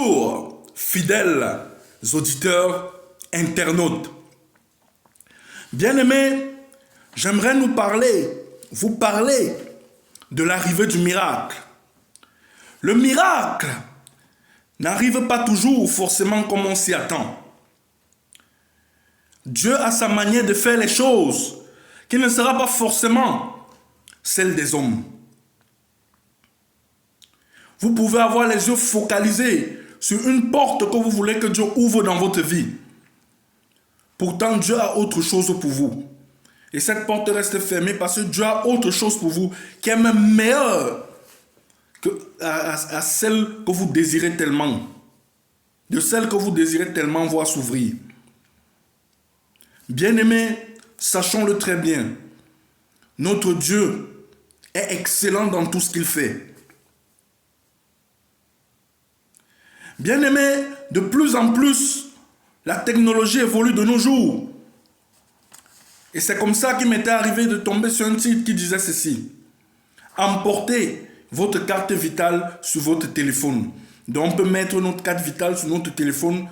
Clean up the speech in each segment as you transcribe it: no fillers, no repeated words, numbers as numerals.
Bonjour, fidèles auditeurs, internautes. Bien-aimés, j'aimerais vous parler de l'arrivée du miracle. Le miracle n'arrive pas toujours forcément comme on s'y attend. Dieu a sa manière de faire les choses qui ne sera pas forcément celle des hommes. Vous pouvez avoir les yeux focalisés sur une porte que vous voulez que Dieu ouvre dans votre vie. Pourtant, Dieu a autre chose pour vous. Et cette porte reste fermée parce que Dieu a autre chose pour vous qui est même meilleure à celle que vous désirez tellement. De celle que vous désirez tellement voir s'ouvrir. Bien-aimés, sachons-le très bien. Notre Dieu est excellent dans tout ce qu'il fait. Bien-aimés, de plus en plus, la technologie évolue de nos jours. Et c'est comme ça qu'il m'était arrivé de tomber sur un titre qui disait ceci. Emportez votre carte vitale sur votre téléphone. Donc on peut mettre notre carte vitale sur notre téléphone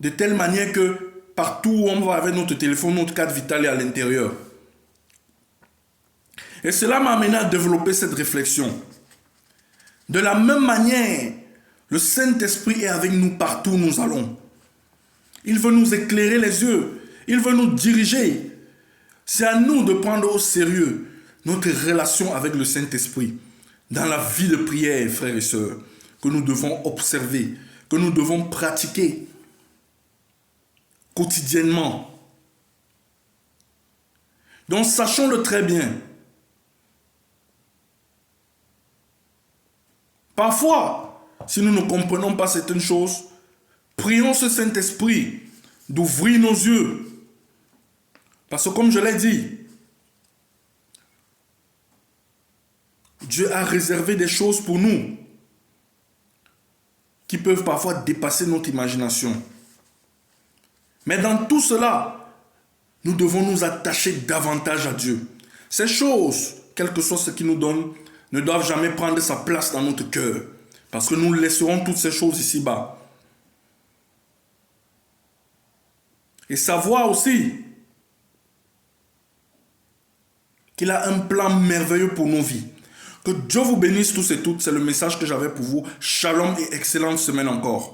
de telle manière que partout où on va avec notre téléphone, notre carte vitale est à l'intérieur. Et cela m'a amené à développer cette réflexion. De la même manière, le Saint-Esprit est avec nous partout où nous allons. Il veut nous éclairer les yeux. Il veut nous diriger. C'est à nous de prendre au sérieux notre relation avec le Saint-Esprit dans la vie de prière, frères et sœurs, que nous devons observer, que nous devons pratiquer quotidiennement. Donc, sachons-le très bien. Parfois, si nous ne comprenons pas certaines choses, prions ce Saint-Esprit d'ouvrir nos yeux. Parce que comme je l'ai dit, Dieu a réservé des choses pour nous qui peuvent parfois dépasser notre imagination. Mais dans tout cela, nous devons nous attacher davantage à Dieu. Ces choses, quel que soit ce qu'il nous donne, ne doivent jamais prendre sa place dans notre cœur. Parce que nous laisserons toutes ces choses ici-bas. Et savoir aussi qu'il a un plan merveilleux pour nos vies. Que Dieu vous bénisse tous et toutes. C'est le message que j'avais pour vous. Shalom et excellente semaine encore.